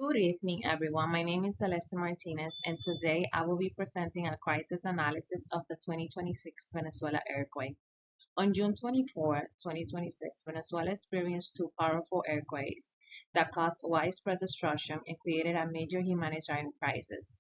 Good evening, everyone. My name is Celeste Martinez, and today I will be presenting a crisis analysis of the 2026 Venezuela earthquake. On June 24, 2026, Venezuela experienced two powerful earthquakes that caused widespread destruction and created a major humanitarian crisis.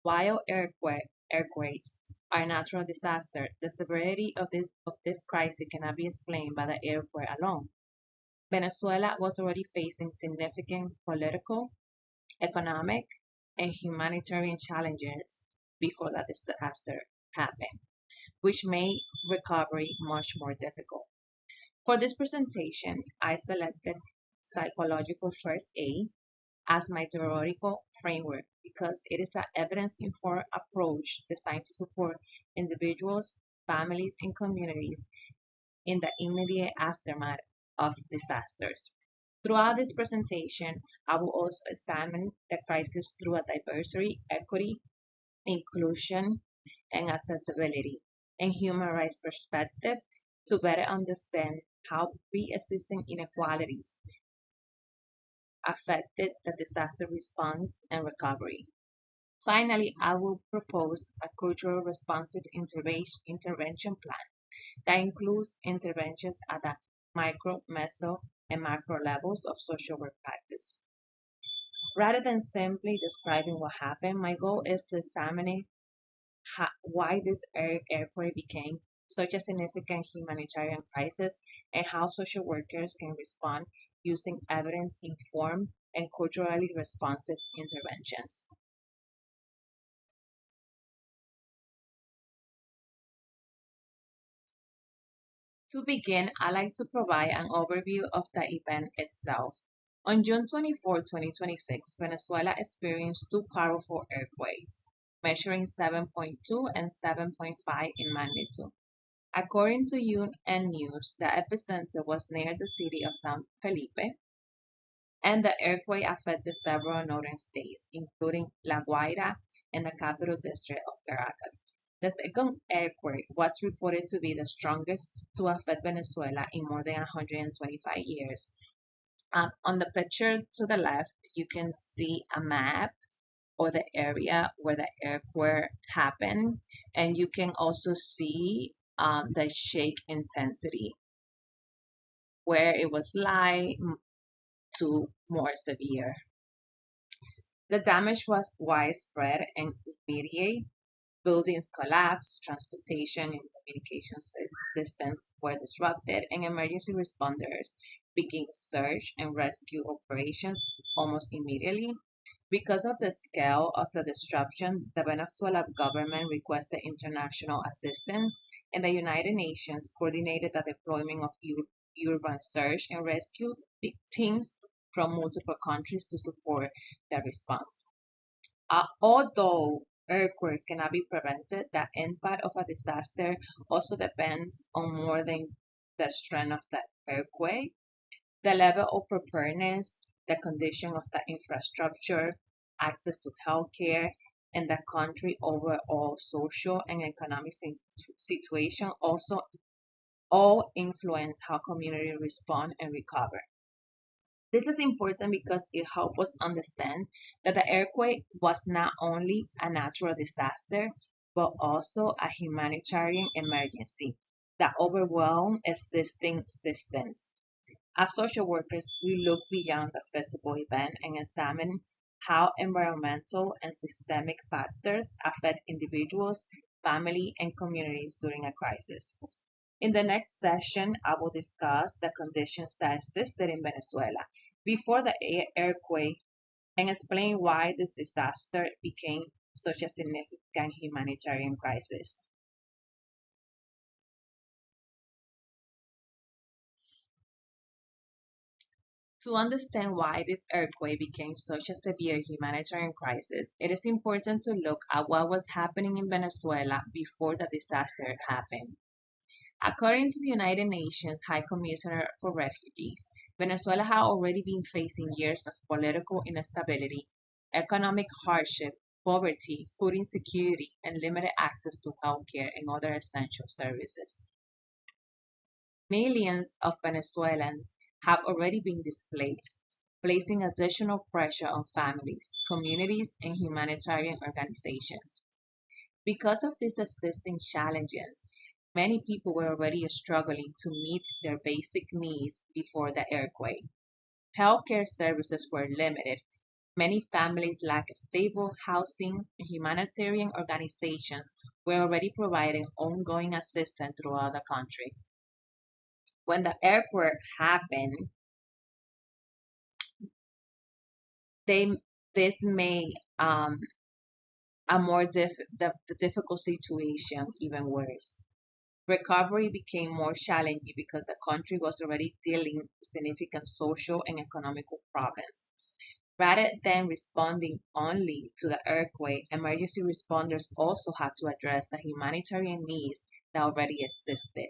While earthquakes are natural disasters, the severity of this crisis cannot be explained by the earthquake alone. Venezuela was already facing significant political, economic, and humanitarian challenges before the disaster happened, which made recovery much more difficult. For this presentation, I selected psychological first aid as my theoretical framework because it is an evidence-informed approach designed to support individuals, families, and communities in the immediate aftermath of disasters. Throughout this presentation, I will also examine the crisis through a diversity, equity, inclusion, and accessibility and human rights perspective to better understand how pre-existing inequalities affected the disaster response and recovery. Finally, I will propose a cultural responsive intervention plan that includes interventions at the micro, meso, and macro levels of social work practice. Rather than simply describing what happened, my goal is to examine why this earthquake became such a significant humanitarian crisis and how social workers can respond using evidence-informed and culturally responsive interventions. To begin, I'd like to provide an overview of the event itself. On June 24, 2026, Venezuela experienced two powerful earthquakes, measuring 7.2 and 7.5 in magnitude. According to UN News, the epicenter was near the city of San Felipe, and the earthquake affected several northern states, including La Guaira and the capital district of Caracas. The second earthquake was reported to be the strongest to affect Venezuela in more than 125 years. On the picture to the left, you can see a map or the area where the earthquake happened, and you can also see the shake intensity, where it was light to more severe. The damage was widespread and immediate. Buildings collapsed, transportation and communication systems were disrupted, and emergency responders began search and rescue operations almost immediately. Because of the scale of the disruption, the Venezuelan government requested international assistance, and the United Nations coordinated the deployment of urban search and rescue teams from multiple countries to support the response. Although earthquakes cannot be prevented, the impact of a disaster also depends on more than the strength of the earthquake, the level of preparedness, the condition of the infrastructure, access to healthcare, and the country overall social and economic situation also all influence how communities respond and recover. This is important because it helps us understand that the earthquake was not only a natural disaster, but also a humanitarian emergency that overwhelmed existing systems. As social workers, we look beyond the physical event and examine how environmental and systemic factors affect individuals, family, and communities during a crisis. In the next session, I will discuss the conditions that existed in Venezuela before the earthquake and explain why this disaster became such a significant humanitarian crisis. To understand why this earthquake became such a severe humanitarian crisis, it is important to look at what was happening in Venezuela before the disaster happened. According to the United Nations High Commissioner for Refugees, Venezuela had already been facing years of political instability, economic hardship, poverty, food insecurity, and limited access to healthcare and other essential services. Millions of Venezuelans have already been displaced. placing additional pressure on families, communities, and humanitarian organizations. Because of these existing challenges, many people were already struggling to meet their basic needs before the earthquake. Healthcare services were limited. Many families lacked stable housing, and humanitarian organizations were already providing ongoing assistance throughout the country. When the earthquake happened, they this made a more the difficult situation even worse. Recovery became more challenging because the country was already dealing with significant social and economical problems. Rather than responding only to the earthquake, emergency responders also had to address the humanitarian needs that already existed.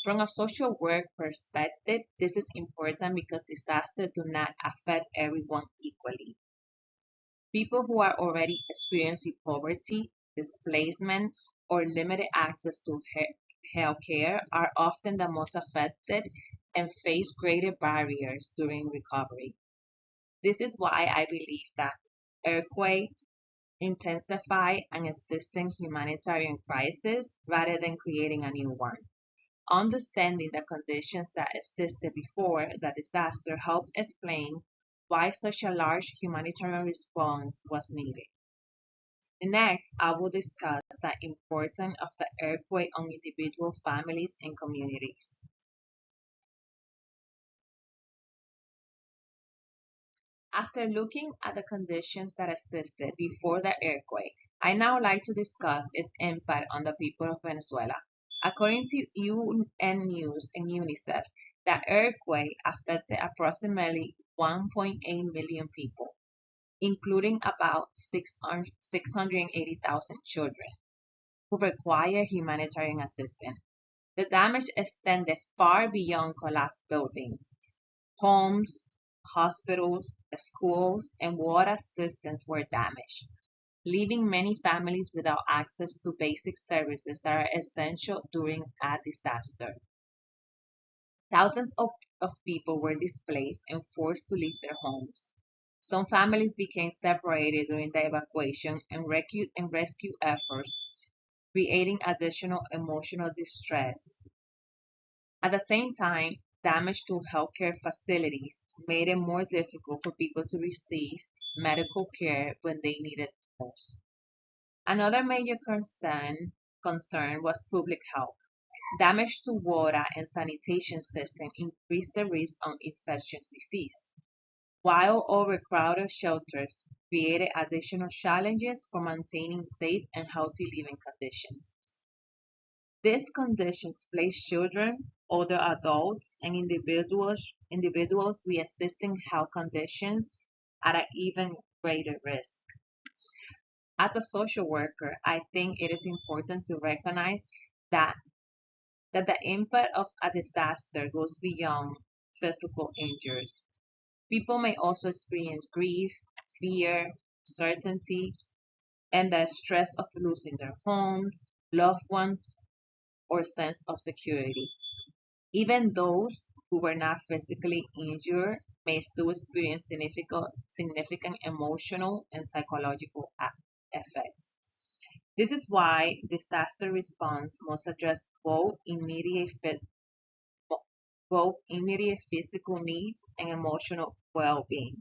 From a social work perspective, this is important because disasters do not affect everyone equally. People who are already experiencing poverty, displacement, or limited access to health care are often the most affected and face greater barriers during recovery. This is why I believe that earthquake intensify an existing humanitarian crisis rather than creating a new one. Understanding the conditions that existed before the disaster helped explain why such a large humanitarian response was needed. Next, I will discuss the importance of the earthquake on individual families and communities. After looking at the conditions that existed before the earthquake, I now like to discuss its impact on the people of Venezuela. According to UN News and UNICEF, the earthquake affected approximately 1.8 million people, including about 680,000 children who require humanitarian assistance. The damage extended far beyond collapsed buildings. Homes, hospitals, schools, and water systems were damaged, leaving many families without access to basic services that are essential during a disaster. Thousands of people were displaced and forced to leave their homes. Some families became separated during the evacuation and rescue efforts, creating additional emotional distress. At the same time, damage to healthcare facilities made it more difficult for people to receive medical care when they needed it most. Another major concern was public health. Damage to water and sanitation systems increased the risk of infectious disease, while overcrowded shelters created additional challenges for maintaining safe and healthy living conditions. These conditions place children, older adults, and individuals with existing health conditions at an even greater risk. As a social worker, I think it is important to recognize that, that the impact of a disaster goes beyond physical injuries. People may also experience grief, fear, uncertainty, and the stress of losing their homes, loved ones, or sense of security. Even those who were not physically injured may still experience significant emotional and psychological effects. This is why disaster response must address both immediate physical needs and emotional well-being.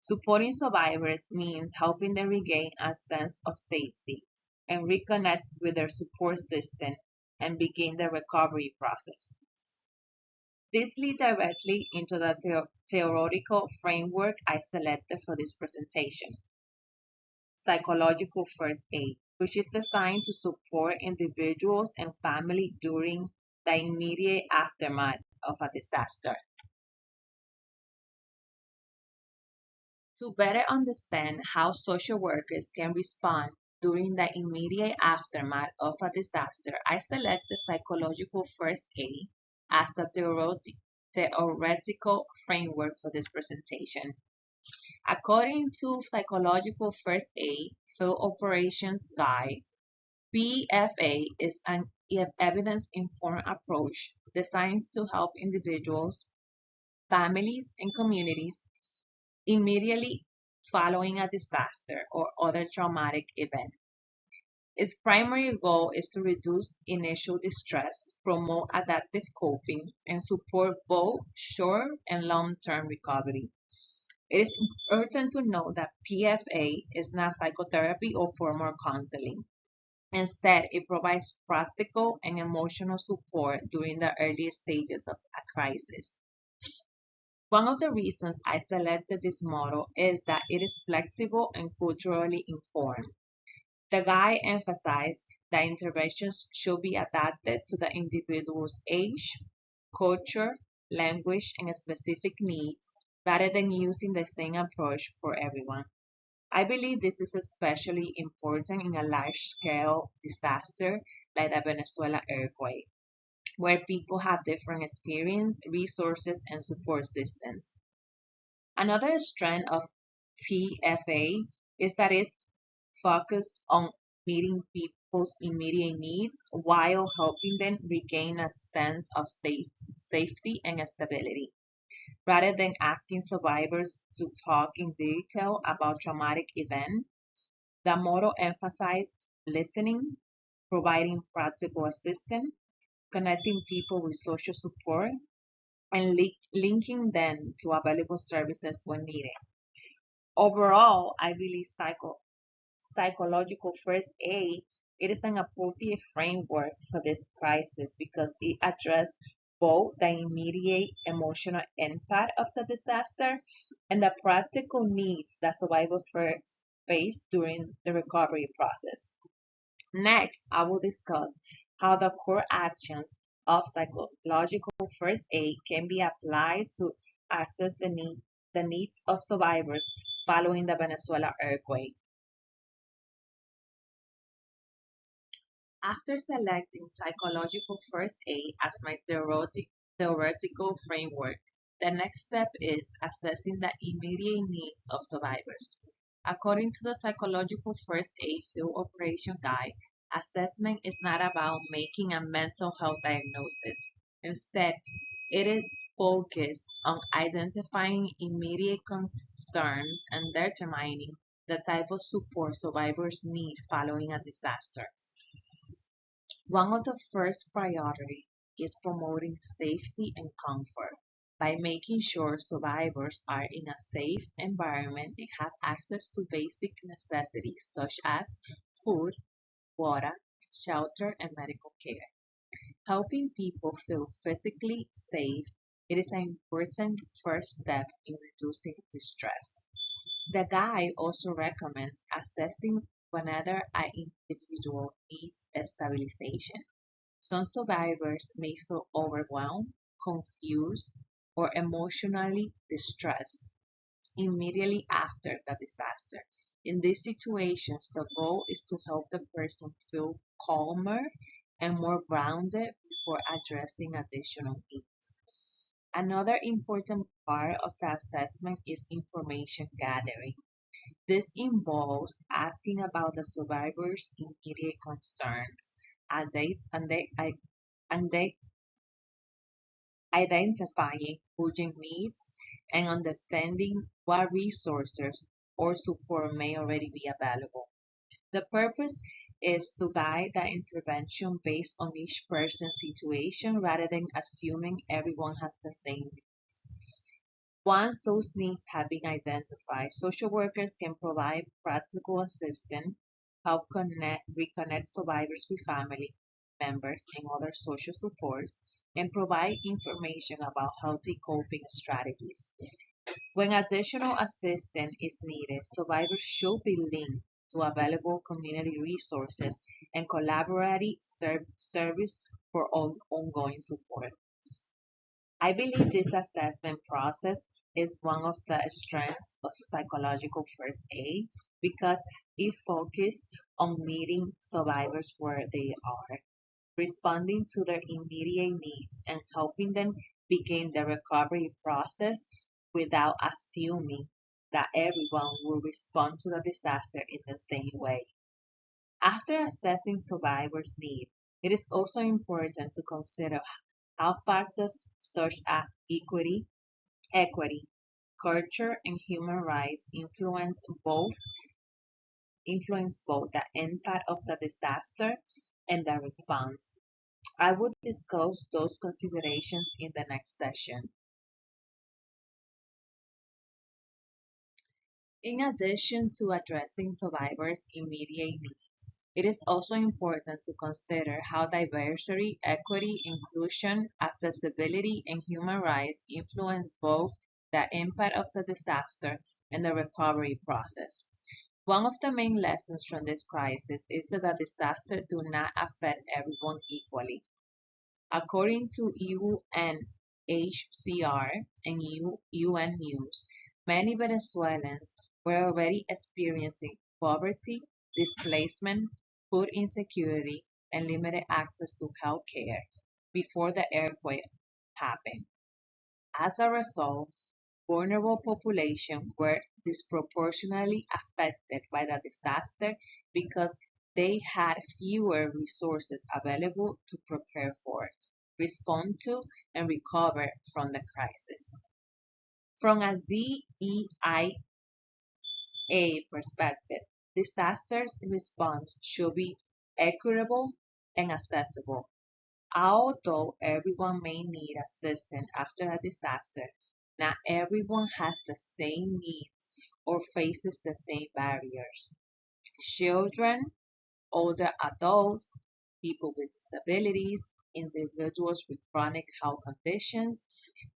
Supporting survivors means helping them regain a sense of safety and reconnect with their support system and begin the recovery process. This leads directly into the theoretical framework I selected for this presentation, psychological first aid, which is designed to support individuals and families during the immediate aftermath of a disaster. To better understand how social workers can respond during the immediate aftermath of a disaster, I selected psychological first aid as the theoretical framework for this presentation. According to Psychological First Aid Field Operations Guide, PFA is an evidence-informed approach designed to help individuals, families, and communities immediately following a disaster or other traumatic event. Its primary goal is to reduce initial distress, promote adaptive coping, and support both short and long-term recovery. It is important to note that PFA is not psychotherapy or formal counseling. Instead, it provides practical and emotional support during the early stages of a crisis. One of the reasons I selected this model is that it is flexible and culturally informed. The guide emphasized that interventions should be adapted to the individual's age, culture, language, and specific needs rather than using the same approach for everyone. I believe this is especially important in a large-scale disaster like the Venezuela earthquake, where people have different experience, resources, and support systems. Another strength of PFA is that it's focused on meeting people's immediate needs while helping them regain a sense of safety and stability. Rather than asking survivors to talk in detail about traumatic events, the model emphasized listening, providing practical assistance, connecting people with social support, and linking them to available services when needed. Overall, I believe psychological first aid it is an appropriate framework for this crisis because it addresses both the immediate emotional impact of the disaster and the practical needs that survivors face during the recovery process. Next, I will discuss how the core actions of psychological first aid can be applied to assess the needs of survivors following the Venezuela earthquake. After selecting psychological first aid as my theoretical framework, the next step is assessing the immediate needs of survivors. According to the Psychological First Aid Field Operation Guide, assessment is not about making a mental health diagnosis. Instead, it is focused on identifying immediate concerns and determining the type of support survivors need following a disaster. One of the first priorities is promoting safety and comfort by making sure survivors are in a safe environment and have access to basic necessities such as food, water, shelter, and medical care. Helping people feel physically safe it is an important first step in reducing distress. The guide also recommends assessing whether an individual needs stabilization. Some survivors may feel overwhelmed, confused, or emotionally distressed immediately after the disaster. In these situations, the goal is to help the person feel calmer and more grounded before addressing additional needs. Another important part of the assessment is information gathering. This involves asking about the survivor's immediate concerns, and they identifying urgent needs, and understanding what resources or support may already be available. The purpose is to guide the intervention based on each person's situation rather than assuming everyone has the same needs. Once those needs have been identified, social workers can provide practical assistance, help reconnect survivors with family members and other social supports, and provide information about healthy coping strategies. When additional assistance is needed, survivors should be linked to available community resources and collaborative service for ongoing support. I believe this assessment process is one of the strengths of psychological first aid because it focuses on meeting survivors where they are, responding to their immediate needs, and helping them begin the recovery process without assuming that everyone will respond to the disaster in the same way. After assessing survivors' needs, it is also important to consider how factors such as equity culture, and human rights influence both the impact of the disaster and the response. I will discuss those considerations in the next session. In addition to addressing survivors' immediate needs, it is also important to consider how diversity, equity, inclusion, accessibility, and human rights influence both the impact of the disaster and the recovery process. One of the main lessons from this crisis is that the disaster do not affect everyone equally. According to UNHCR and UN News, many Venezuelans were already experiencing poverty, displacement, food insecurity, and limited access to health care before the earthquake happened. As a result, vulnerable populations were disproportionately affected by the disaster because they had fewer resources available to prepare for, respond to, and recover from the crisis. From a DEIA perspective, disaster response should be equitable and accessible. Although everyone may need assistance after a disaster, not everyone has the same needs or faces the same barriers. Children, older adults, people with disabilities, individuals with chronic health conditions,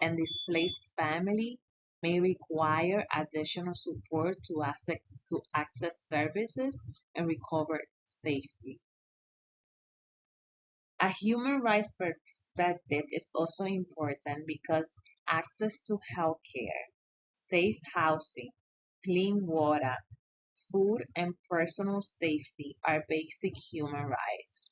and displaced family may require additional support to access services and recover safely. A human rights perspective is also important because access to healthcare, safe housing, clean water, food, and personal safety are basic human rights.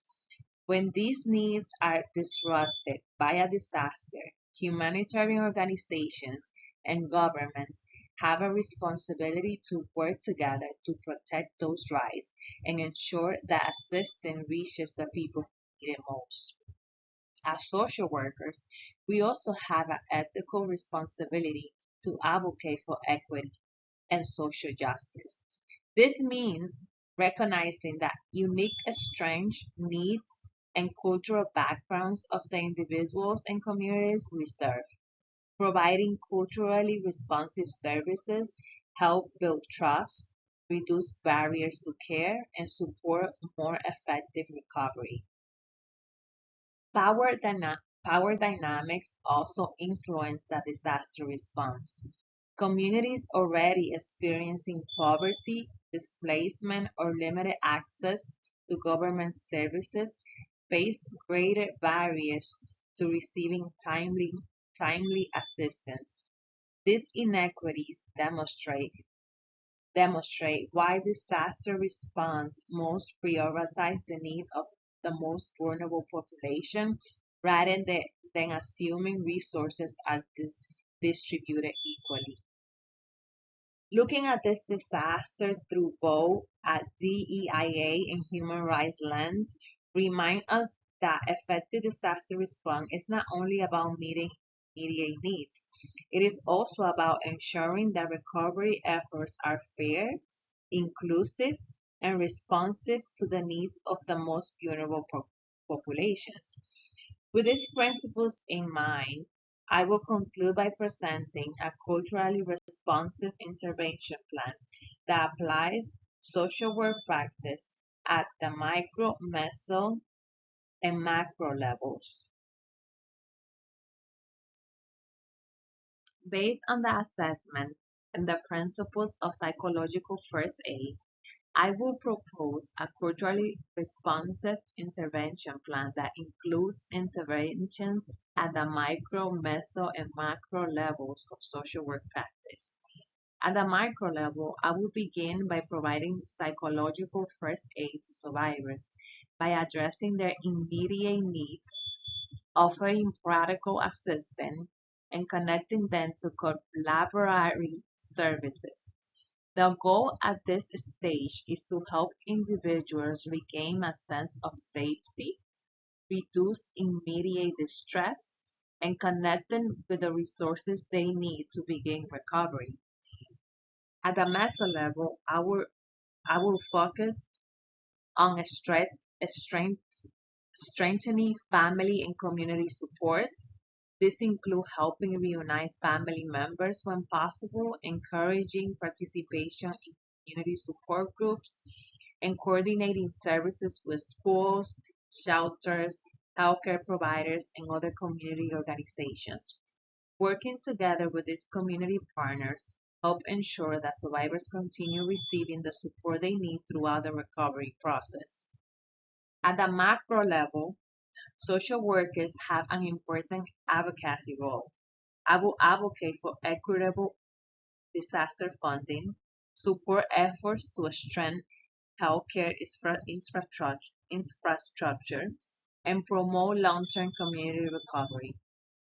When these needs are disrupted by a disaster, humanitarian organizations and governments have a responsibility to work together to protect those rights and ensure that assistance reaches the people who need it most. As social workers, we also have an ethical responsibility to advocate for equity and social justice. This means recognizing the unique strengths, needs, and cultural backgrounds of the individuals and communities we serve. Providing culturally responsive services help build trust, reduce barriers to care, and support more effective recovery. Power dynamics also influence the disaster response. Communities already experiencing poverty, displacement, or limited access to government services face greater barriers to receiving timely assistance. These inequities demonstrate why disaster response must prioritize the needs of the most vulnerable population rather than assuming resources are distributed equally. Looking at this disaster through both a DEIA and human rights lens remind us that effective disaster response is not only about meeting immediate needs, it is also about ensuring that recovery efforts are fair, inclusive, and responsive to the needs of the most vulnerable populations. With these principles in mind, I will conclude by presenting a culturally responsive intervention plan that applies social work practice at the micro, meso, and macro levels. Based on the assessment and the principles of psychological first aid, I will propose a culturally responsive intervention plan that includes interventions at the micro, meso, and macro levels of social work practice. At the micro level, I will begin by providing psychological first aid to survivors by addressing their immediate needs, offering practical assistance, and connecting them to collaborative services. The goal at this stage is to help individuals regain a sense of safety, reduce immediate distress, and connect them with the resources they need to begin recovery. At the meso level, I will focus on strength, strengthening family and community supports. This includes helping reunite family members when possible, encouraging participation in community support groups, and coordinating services with schools, shelters, healthcare providers, and other community organizations. Working together with these community partners help ensure that survivors continue receiving the support they need throughout the recovery process. At the macro level, social workers have an important advocacy role. I will advocate for equitable disaster funding, support efforts to strengthen healthcare infrastructure, and promote long-term community recovery.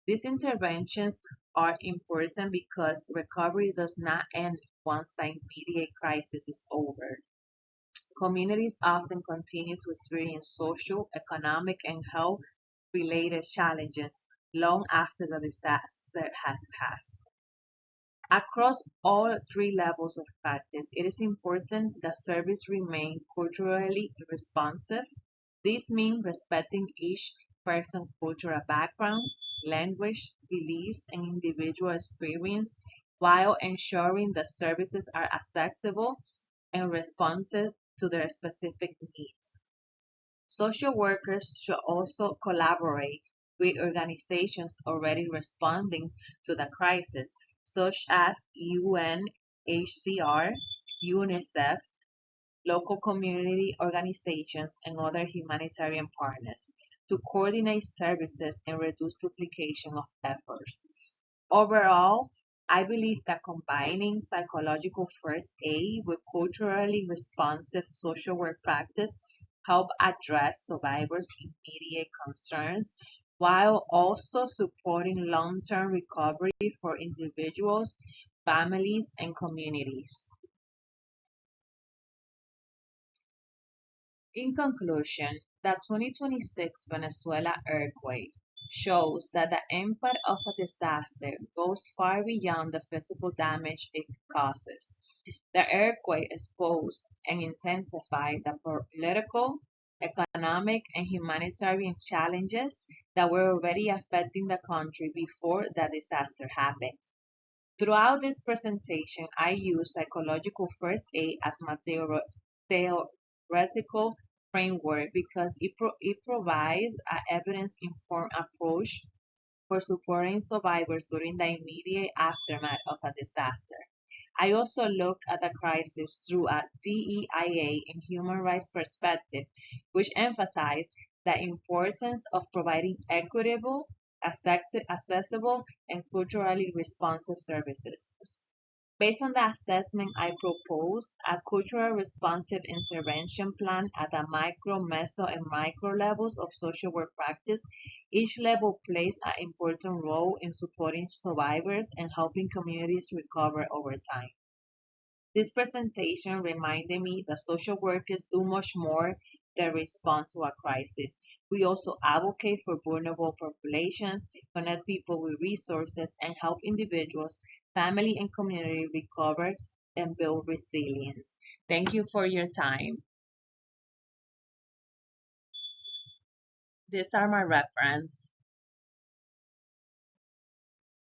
These interventions are important because recovery does not end once the immediate crisis is over. Communities often continue to experience social, economic, and health related challenges long after the disaster has passed. Across all three levels of practice, it is important that service remain culturally responsive. This means respecting each person's cultural background, language, beliefs, and individual experience while ensuring that services are accessible and responsive to their specific needs. Social workers should also collaborate with organizations already responding to the crisis, such as UNHCR, UNICEF, local community organizations, and other humanitarian partners, to coordinate services and reduce duplication of efforts. Overall, I believe that combining psychological first aid with culturally responsive social work practice help address survivors' immediate concerns while also supporting long-term recovery for individuals, families, and communities. In conclusion, the 2026 Venezuela earthquake shows that the impact of a disaster goes far beyond the physical damage it causes. The earthquake exposed and intensified the political, economic, and humanitarian challenges that were already affecting the country before the disaster happened. Throughout this presentation, I use psychological first aid as my theoretical framework because it provides an evidence-informed approach for supporting survivors during the immediate aftermath of a disaster. I also look at the crisis through a DEIA and human rights perspective, which emphasize the importance of providing equitable, accessible, and culturally responsive services. Based on the assessment I propose, a cultural responsive intervention plan at the micro, meso, and micro levels of social work practice. Each level plays an important role in supporting survivors and helping communities recover over time. This presentation reminded me that social workers do much more than respond to a crisis. We also advocate for vulnerable populations, connect people with resources, and help individuals, family, and community recover and build resilience. Thank you for your time. These are my reference.